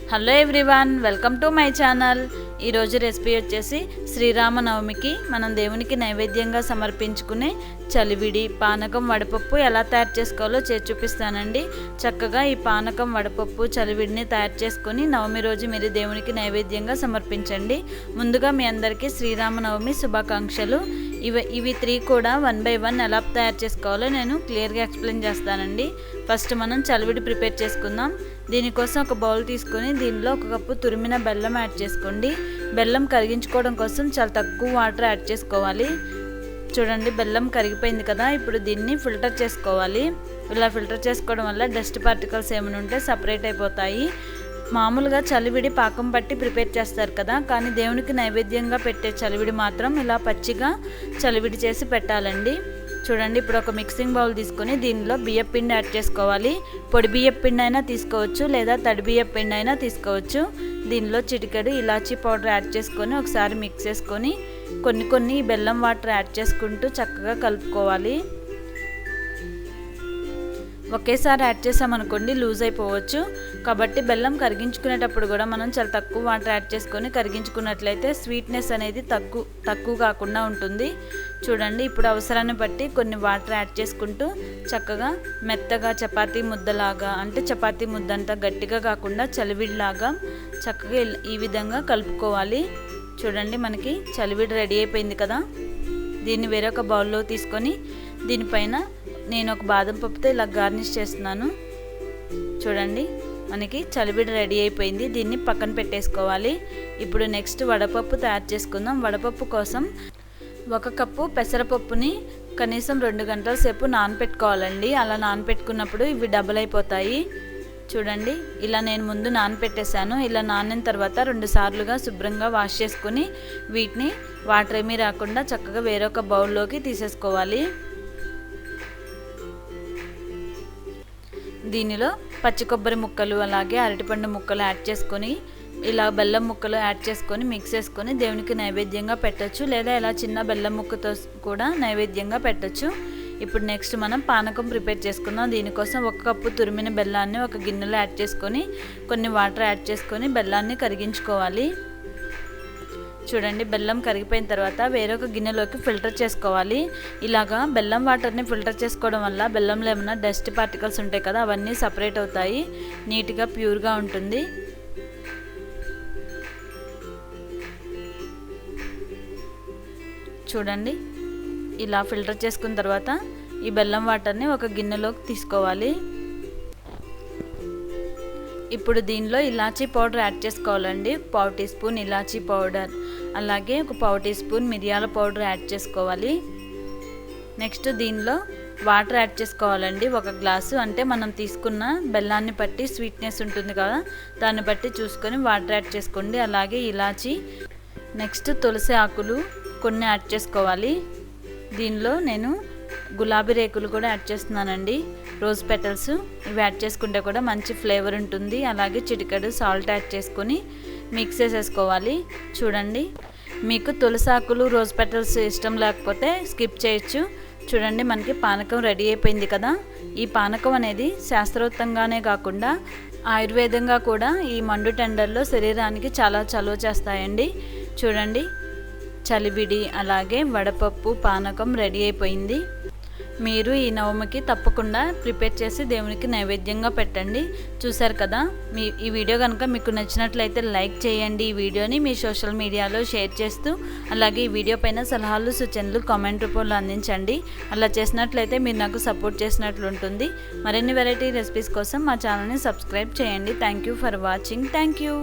Hello everyone, welcome to my channel. ఈరోజు recipe వచ్చేసి శ్రీరామనవమికి మనం దేవునికి నైవేద్యంగా సమర్పించుకునే చలివిడి పానకం వడపప్పు ఎలా తయారు చేసుకోవాలో చేసి చూపిస్తానండి. చక్కగా ఈ పానకం వడపప్పు చలివిడిని తయారు చేసుకొని నవమి రోజు మీరు దేవునికి నైవేద్యంగా సమర్పించండి. ముందుగా మీ అందరికీ శ్రీరామనవమి శుభాకాంక్షలు. ఇవి 3 కూడా 1 by 1 ఎలా తయారు చేసుకోవాలో నేను క్లియర్గా ఎక్స్ప్లెయిన్ చేస్తానండి. ఫస్ట్ మనం చలివిడి ప్రిపేర్ చేసుకుందాం. దీనికోసం ఒక బౌల్ తీసుకొని దీనిలో 1 కప్పు తురిమిన బెల్లం యాడ్ చేసుకోండి. బెల్లం కరిగించుకోవడం కోసం చాలా తక్కువ వాటర్ యాడ్ చేసుకోవాలి. చూడండి, బెల్లం కరిగిపోయింది కదా. ఇప్పుడు దీన్ని ఫిల్టర్ చేసుకోవాలి. ఇలా ఫిల్టర్ చేసుకోవడం వల్ల డస్ట్ పార్టికల్స్ ఏమైనా ఉంటే సపరేట్ అయిపోతాయి. మామూలుగా చలివిడి పాకం పట్టి ప్రిపేర్ చేస్తారు కదా, కానీ దేవునికి నైవేద్యంగా పెట్టే చలివిడి మాత్రం ఇలా పచ్చిగా చలివిడి చేసి పెట్టాలండి. చూడండి, ఇప్పుడు ఒక మిక్సింగ్ బౌల్ తీసుకొని దీనిలో బియ్యం పిండి యాడ్ చేసుకోవాలి. పొడి బియ్యం పిండి అయినా తీసుకోవచ్చు, లేదా తడి బియ్యం పిండి అయినా తీసుకోవచ్చు. దీనిలో చిటికెడు ఇలాచీ పౌడర్ యాడ్ చేసుకొని ఒకసారి మిక్స్ చేసుకొని కొన్ని బెల్లం వాటర్ యాడ్ చేసుకుంటూ చక్కగా కలుపుకోవాలి. ఒకేసారి యాడ్ చేసామనుకోండి లూజ్ అయిపోవచ్చు. కాబట్టి బెల్లం కరిగించుకునేటప్పుడు కూడా మనం చాలా తక్కువ వాటర్ యాడ్ చేసుకొని కరిగించుకున్నట్లయితే స్వీట్నెస్ అనేది తక్కువ కాకుండా ఉంటుంది. చూడండి, ఇప్పుడు అవసరాన్ని బట్టి కొన్ని వాటర్ యాడ్ చేసుకుంటూ చక్కగా మెత్తగా చపాతీ ముద్దలాగా, అంటే చపాతీ ముద్ద అంతా గట్టిగా కాకుండా చలివిడిలాగా చక్కగా ఈ విధంగా కలుపుకోవాలి. చూడండి, మనకి చలివిడి రెడీ అయిపోయింది కదా. దీన్ని వేరొక బౌల్లో తీసుకొని దీనిపైన నేను ఒక బాదం పప్పుతో ఇలా గార్నిష్ చేస్తున్నాను. చూడండి, మనకి చలివిడి రెడీ అయిపోయింది. దీన్ని పక్కన పెట్టేసుకోవాలి. ఇప్పుడు నెక్స్ట్ వడపప్పు తయారు చేసుకుందాం. వడపప్పు కోసం 1 కప్పు పెసరపప్పుని కనీసం 2 గంటల సేపు నానపెట్టుకోవాలండి. అలా నానపెట్టుకున్నప్పుడు ఇవి డబుల్ అయిపోతాయి. చూడండి, ఇలా నేను ముందు నానపెట్టేశాను. ఇలా నానిన తర్వాత 2 సార్లుగా శుభ్రంగా వాష్ చేసుకుని వీటిని వాటర్ ఏమీ రాకుండా చక్కగా వేరొక బౌల్లోకి తీసేసుకోవాలి. దీనిలో పచ్చి కొబ్బరి ముక్కలు అలాగే అరటిపండు ముక్కలు యాడ్ చేసుకొని ఇలా బెల్లం ముక్కలు యాడ్ చేసుకొని మిక్స్ చేసుకొని దేవునికి నైవేద్యంగా పెట్టచ్చు, లేదా ఇలా చిన్న బెల్లం ముక్కతో కూడా నైవేద్యంగా పెట్టచ్చు. ఇప్పుడు నెక్స్ట్ మనం పానకం ప్రిపేర్ చేసుకుందాం. దీనికోసం 1 కప్పు తురిమిన బెల్లాన్ని ఒక గిన్నెలో యాడ్ చేసుకొని కొన్ని వాటర్ యాడ్ చేసుకొని బెల్లాన్ని కరిగించుకోవాలి. చూడండి, బెల్లం కరిగిపోయిన తర్వాత వేరొక గిన్నెలోకి ఫిల్టర్ చేసుకోవాలి. ఇలాగా బెల్లం వాటర్ని ఫిల్టర్ చేసుకోవడం వల్ల బెల్లంలో ఏమైనా డస్ట్ పార్టికల్స్ ఉంటాయి కదా, అవన్నీ సపరేట్ అవుతాయి, నీట్గా ప్యూర్గా ఉంటుంది. చూడండి, ఇలా ఫిల్టర్ చేసుకున్న తర్వాత ఈ బెల్లం వాటర్ని ఒక గిన్నెలోకి తీసుకోవాలి. ఇప్పుడు దీనిలో ఇలాచీ పౌడర్ యాడ్ చేసుకోవాలండి. 1/4 టీ స్పూన్ ఇలాచీ పౌడర్, అలాగే 1/4 టీ స్పూన్ మిరియాల పౌడర్ యాడ్ చేసుకోవాలి. నెక్స్ట్ దీనిలో వాటర్ యాడ్ చేసుకోవాలండి. 1 గ్లాసు, అంటే మనం తీసుకున్న బెల్లాన్ని బట్టి స్వీట్నెస్ ఉంటుంది కదా, దాన్ని బట్టి చూసుకొని వాటర్ యాడ్ చేసుకోండి. అలాగే ఇలాచీ, నెక్స్ట్ తులసి ఆకులు కొన్ని యాడ్ చేసుకోవాలి. దీనిలో నేను గులాబీ రేకులు కూడా యాడ్ చేస్తున్నానండి, రోజ్ పెటల్స్. ఇవి యాడ్ చేసుకుంటే కూడా మంచి ఫ్లేవర్ ఉంటుంది. అలాగే చిటికెడు సాల్ట్ యాడ్ చేసుకొని మిక్స్ చేసేసుకోవాలి. చూడండి, మీకు తులసాకులు రోజ్ పెటల్స్ ఇష్టం లేకపోతే స్కిప్ చేయొచ్చు. చూడండి, మనకి పానకం రెడీ అయిపోయింది కదా. ఈ పానకం అనేది శాస్త్రోక్తంగానే కాకుండా ఆయుర్వేదంగా కూడా ఈ మండు టెండర్లో శరీరానికి చాలా చలువ చేస్తాయండి. చూడండి, చలివిడి అలాగే వడపప్పు పానకం రెడీ అయిపోయింది. మీరు ఈ నవమికి తప్పకుండా ప్రిపేర్ చేసి దేవునికి నైవేద్యంగా పెట్టండి. చూసారు కదా, ఈ వీడియో కనుక మీకు నచ్చినట్లయితే లైక్ చేయండి. ఈ వీడియోని మీ సోషల్ మీడియాలో షేర్ చేస్తూ అలాగే ఈ వీడియో పైన సలహాలు సూచనలు కామెంట్ రూపంలో అందించండి. అలా చేసినట్లయితే మీరు నాకు సపోర్ట్ చేసినట్లు ఉంటుంది. మరిన్ని వెరైటీ రెసిపీస్ కోసం మా ఛానల్ని సబ్స్క్రైబ్ చేయండి. Thank you for watching. Thank you.